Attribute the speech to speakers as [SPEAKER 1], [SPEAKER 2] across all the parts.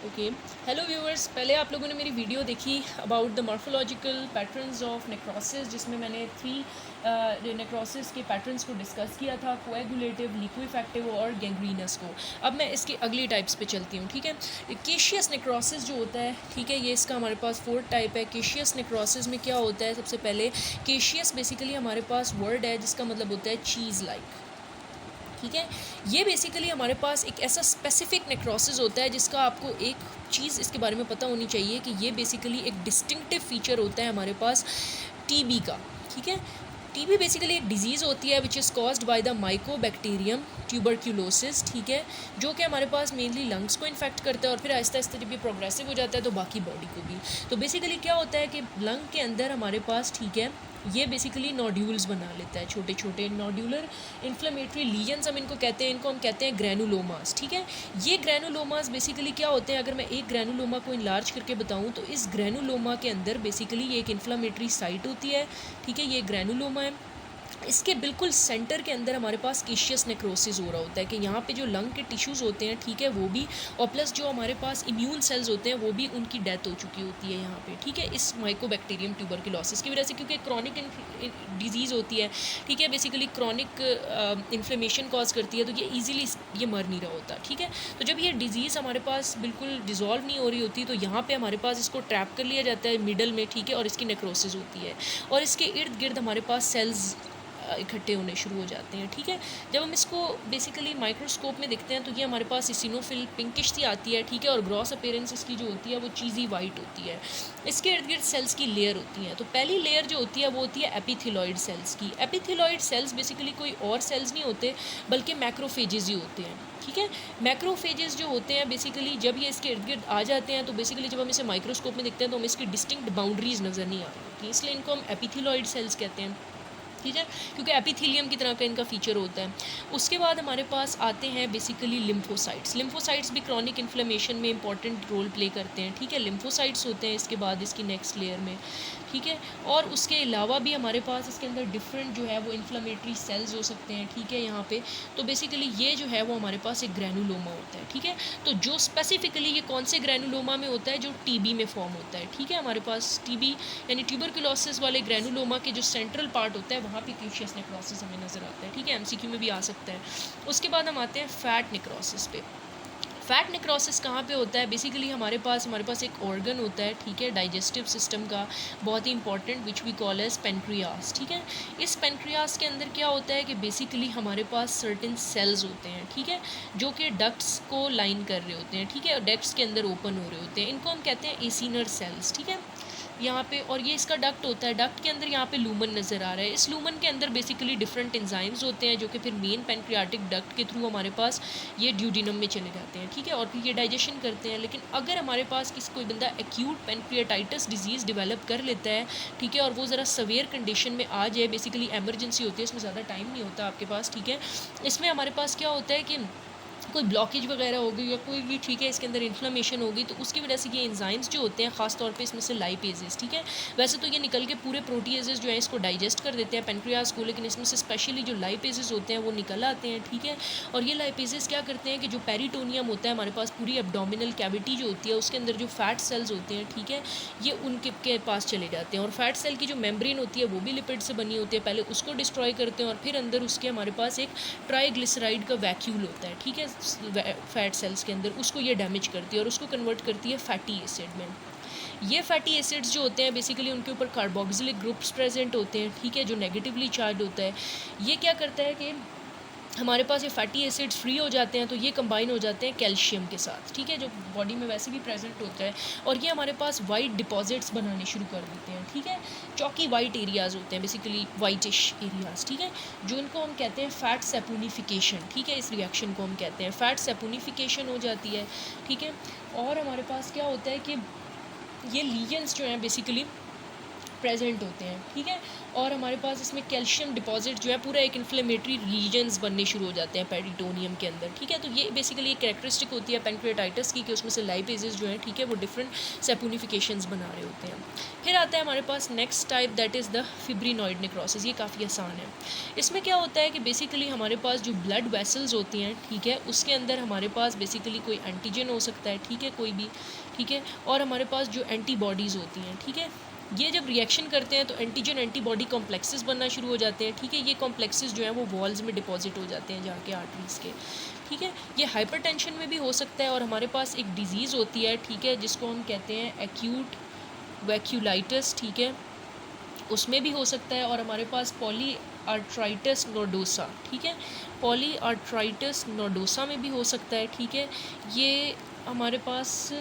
[SPEAKER 1] Okay, hello viewers. पहले आप लोगों ने मेरी वीडियो देखी about the morphological patterns of necrosis, जिसमें मैंने 3 नेक्रोसिस के पैटर्न्स को डिस्कस किया था, कोएगुलेटिव, लिक्विफैक्टिव और गैंग्रीनस को। अब मैं इसकी अगली टाइप्स पे चलती हूँ, ठीक है। केशियस नेक्रोसिस जो होता है, ठीक है, ये इसका हमारे पास 4th टाइप है। केशियस नेक्रोसिस में क्या होता है, सबसे पहले केशियस बेसिकली हमारे पास वर्ड है जिसका मतलब होता है चीज़ लाइक, ठीक है। ये बेसिकली हमारे पास एक ऐसा स्पेसिफिक नेक्रोसिस होता है जिसका आपको एक चीज़ इसके बारे में पता होनी चाहिए कि ये बेसिकली एक डिस्टिंक्टिव फीचर होता है हमारे पास टीबी का, ठीक है। टीबी बेसिकली एक डिजीज़ होती है which is caused by the Mycobacterium tuberculosis, ठीक है, जो कि हमारे पास मेनली लंग्स को इन्फेक्ट करता है और फिर आहिस्ता आहिस्ता जब ये प्रोग्रेसिव हो जाता है तो बाकी बॉडी को भी। तो बेसिकली क्या होता है कि लंग के अंदर हमारे पास, ठीक है, ये बेसिकली नोड्यूल्स बना लेता है, छोटे छोटे नोड्यूलर इन्फ्लेमेटरी लीजन्स हम इनको कहते हैं। इनको हम कहते हैं ग्रैनुलोमास, ठीक है। ये ग्रैनुलोमास बेसिकली क्या होते हैं, अगर मैं एक ग्रैनुलोमा को इनलार्ज करके बताऊं तो इस ग्रैनुलोमा के अंदर बेसिकली ये एक इन्फ्लेमेटरी साइट होती है, ठीक है। ये ग्रैनुलोमा है, इसके बिल्कुल सेंटर के अंदर हमारे पास केशियस नेक्रोसिस हो रहा होता है कि यहाँ पे जो लंग के टिश्यूज़ होते हैं, ठीक है, वो भी, और प्लस जो हमारे पास इम्यून सेल्स होते हैं वो भी उनकी डेथ हो चुकी होती है यहाँ पे, ठीक है, इस माइकोबैक्टीरियम ट्यूबरक्यूलोसिस की वजह से, क्योंकि क्रॉनिक डिजीज़ होती है, ठीक है, बेसिकली क्रॉनिक इन्फ्लेमेशन कॉज करती है, तो ये ईजिली ये मर नहीं रहा होता, ठीक है। तो जब ये डिजीज़ हमारे पास बिल्कुल डिज़ोल्व नहीं हो रही होती तो यहाँ पर हमारे पास इसको ट्रैप कर लिया जाता है मिडल में, ठीक है, और इसकी नेक्रोसिस होती है और इसके इर्द गिर्द हमारे पास सेल्स इकट्ठे होने शुरू हो जाते हैं, ठीक है। जब हम इसको बेसिकली माइक्रोस्कोप में देखते हैं तो ये हमारे पास इसिनोफिल पिंकिश सी आती है, ठीक है, और ग्रॉस अपीयरेंस इसकी जो होती है वो चीज़ी वाइट होती है। इसके इर्द गिर्द सेल्स की लेयर होती हैं। तो पहली लेयर जो होती है वो होती है एपिथेलॉइड सेल्स की। एपिथेलॉइड सेल्स बेसिकली कोई और सेल्स नहीं होते बल्कि मैक्रोफेजेस ही होते हैं, ठीक है। मैक्रोफेजेस जो होते हैं बेसिकली जब ये इसके इर्द गिर्द आ जाते हैं तो बेसिकली जब हम इसे माइक्रोस्कोप में देखते हैं तो हमें इसकी डिस्टिंक्ट बाउंड्रीज नज़र नहीं आ रही होती, इसलिए इनको हम एपिथेलॉइड सेल्स कहते हैं, ठीक है, क्योंकि एपिथेलियम की तरह का इनका फीचर होता है। उसके बाद हमारे पास आते हैं बेसिकली लिम्फोसाइट्स। लिम्फोसाइट्स भी क्रॉनिक इन्फ्लेमेशन में इंपॉर्टेंट रोल प्ले करते हैं, ठीक है। लिम्फोसाइट्स होते हैं इसके बाद इसकी नेक्स्ट लेयर में, ठीक है। और उसके अलावा भी हमारे पास इसके अंदर डिफरेंट जो है वो इन्फ्लेमेटरी सेल्स हो सकते हैं, ठीक है, यहाँ पे। तो बेसिकली ये जो है वो हमारे पास एक ग्रैनुलोमा होता है, ठीक है। तो जो स्पेसिफिकली ये कौन से ग्रैनुलोमा में होता है, जो टीबी में फॉर्म होता है, ठीक है। हमारे पास टीबी यानी ट्यूबरक्यूलोसिस वाले ग्रैनुलोमा के जो सेंट्रल पार्ट होता है वहाँ पे केशियस नेक्रोसिस हमें नज़र आता है, ठीक है, एमसीक्यू में भी आ सकता है। उसके बाद हम आते हैं फैट नेक्रोसिस पे। फैट नेक्रोसिस कहाँ पे होता है, बेसिकली हमारे पास एक ऑर्गन होता है, ठीक है, डाइजेस्टिव सिस्टम का बहुत ही important, which we call as pancreas, ठीक है। इस पेनक्रियास के अंदर क्या होता है कि बेसिकली हमारे पास सर्टेन सेल्स होते हैं, ठीक है, जो कि डक्ट्स को लाइन कर रहे होते हैं, ठीक है, और डक्ट्स के अंदर ओपन हो रहे होते हैं। इनको हम कहते हैं एसिनर सेल्स, ठीक है, यहाँ पे। और ये इसका डक्ट होता है, डक्ट के अंदर यहाँ पे लूमन नज़र आ रहा है। इस लूमन के अंदर बेसिकली डिफरेंट एंजाइम्स होते हैं जो कि फिर मेन पेनक्रियाटिक डक्ट के थ्रू हमारे पास ये ड्यूडिनम में चले जाते हैं, ठीक है, और फिर ये डाइजेशन करते हैं। लेकिन अगर हमारे पास कोई बंदा एक्यूट पेनक्रियाटाइटिस डिजीज़ डेवलप कर लेता है, ठीक है, और वो ज़रा सवेयर कंडीशन में आ जाए, बेसिकली एमरजेंसी होती है, इसमें ज़्यादा टाइम नहीं होता आपके पास, ठीक है। इसमें हमारे पास क्या होता है कि कोई ब्लॉकेज वगैरह हो गई या कोई भी, ठीक है, इसके अंदर इन्फ्लेमेशन हो गई तो उसकी वजह से ये एंजाइम्स जो होते हैं, ख़ास तौर पे इसमें से लाइपेजेस, ठीक है, वैसे तो ये निकल के पूरे प्रोटीएजेस जो है इसको डाइजेस्ट कर देते हैं पेनक्रियाज को, लेकिन इसमें से स्पेशली जो लाइपेजेस होते हैं वो निकल आते हैं, ठीक है। और ये लाइपेजेस क्या करते हैं कि जो पेरिटोनियम होता है हमारे पास, पूरी एब्डोमिनल कैविटी जो होती है उसके अंदर जो फैट सेल्स होते हैं, ठीक है, ये उनके के पास चले जाते हैं। और फैट सेल की जो मेम्ब्रेन होती है वो भी लिपिड से बनी होती है, पहले उसको डिस्ट्रॉय करते हैं और फिर अंदर उसके हमारे पास एक ट्राइग्लिसराइड का वैक्यूल होता है, ठीक है, फैट सेल्स के अंदर, उसको ये डैमेज करती है और उसको कन्वर्ट करती है फैटी एसिड में। ये फैटी एसिड्स जो होते हैं बेसिकली उनके ऊपर कार्बोक्सिलिक ग्रुप्स प्रेजेंट होते हैं, ठीक है, जो नेगेटिवली चार्ज होता है। ये क्या करता है कि हमारे पास ये फैटी एसिड्स फ्री हो जाते हैं तो ये कंबाइन हो जाते हैं कैल्शियम के साथ, ठीक है, जो बॉडी में वैसे भी प्रेजेंट होता है, और ये हमारे पास वाइट डिपॉजिट्स बनाने शुरू कर देते हैं, ठीक है। चौकी वाइट एरियाज़ होते हैं, बेसिकली वाइटिश एरियाज़, ठीक है, जो इनको हम कहते हैं फैट सेपोनिफिकेशन, ठीक है, इस रिएक्शन को हम कहते हैं फैट सेपोनिफिकेशन हो जाती है, ठीक है। और हमारे पास क्या होता है कि ये लीजन्स जो हैं बेसिकली प्रेजेंट होते हैं, ठीक है। और हमारे पास इसमें कैल्शियम डिपॉजिट जो है पूरा एक इन्फ्लेमेटरी रीजन्स बनने शुरू हो जाते हैं पेरिटोनियम के अंदर, ठीक है। तो ये बेसिकली एक कैरेक्टरिस्टिक होती है पैंक्रियाटाइटिस की कि उसमें से लाइपेजेस जो है, ठीक है, वो डिफरेंट सेपोनिफिकेशंस बना रहे होते हैं। फिर आता है हमारे पास next type, that is the fibrinoid necrosis. ये काफ़ी आसान है। इसमें क्या होता है कि बेसिकली हमारे पास जो ब्लड वेसल्स होती हैं, ठीक है, उसके अंदर हमारे पास बेसिकली कोई एंटीजन हो सकता है, ठीक है, कोई भी, ठीक है, और हमारे पास जो एंटीबॉडीज़ होती हैं, ठीक है, ये जब रिएक्शन करते हैं तो एंटीजन एंटीबॉडी कॉम्प्लेक्सेस बनना शुरू हो जाते हैं, ठीक है। ये कॉम्प्लेक्सेस जो हैं वो वॉल्स में डिपॉजिट हो जाते हैं जाके आर्टरीज़ के, ठीक है। ये हाइपरटेंशन में भी हो सकता है, और हमारे पास एक डिजीज़ होती है, ठीक है, जिसको हम कहते हैं एक्यूट वैक्यूलाइटिस, ठीक है, उसमें भी हो सकता है। और हमारे पास पॉली आर्ट्राइटिस नोडोसा, ठीक है, पॉली आर्ट्राइटिस नोडोसा में भी हो सकता है, ठीक है। ये हमारे पास,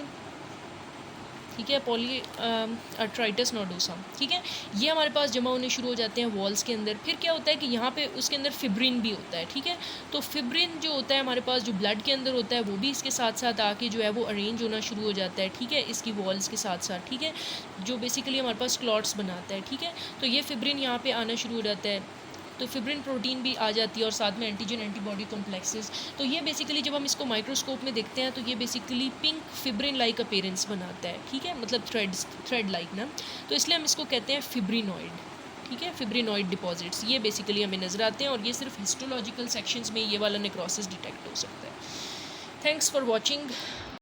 [SPEAKER 1] ठीक है, पॉली आर्ट्राइटिस नोडोसा, ठीक है, ये हमारे पास जमा होने शुरू हो जाते हैं वॉल्स के अंदर। फिर क्या होता है कि यहाँ पे उसके अंदर फिब्रिन भी होता है, ठीक है। तो फिब्रिन जो होता है हमारे पास जो ब्लड के अंदर होता है वो भी इसके साथ साथ आके जो है वो अरेंज होना शुरू हो जाता है, ठीक है, इसकी वॉल्स के साथ साथ, ठीक है, जो बेसिकली हमारे पास क्लॉट्स बनाता है, ठीक है। तो ये फिब्रिन यहाँ पे आना शुरू हो जाता है, तो फिब्रिन प्रोटीन भी आ जाती है, और साथ में एंटीजन एंटीबॉडी कॉम्प्लेक्सेस। तो ये बेसिकली जब हम इसको माइक्रोस्कोप में देखते हैं तो ये basically pink fibrin like appearance बनाता है, ठीक है, मतलब थ्रेड लाइक ना। तो इसलिए हम इसको कहते हैं फिब्रिनॉइड, ठीक है, फिब्रिनॉइड डिपॉजिट्स। ये बेसिकली हमें नज़र आते हैं, और ये सिर्फ हिस्टोलॉजिकल सेक्शंस में ये वाला नेक्रोसिस डिटेक्ट हो सकता है। Thanks for watching.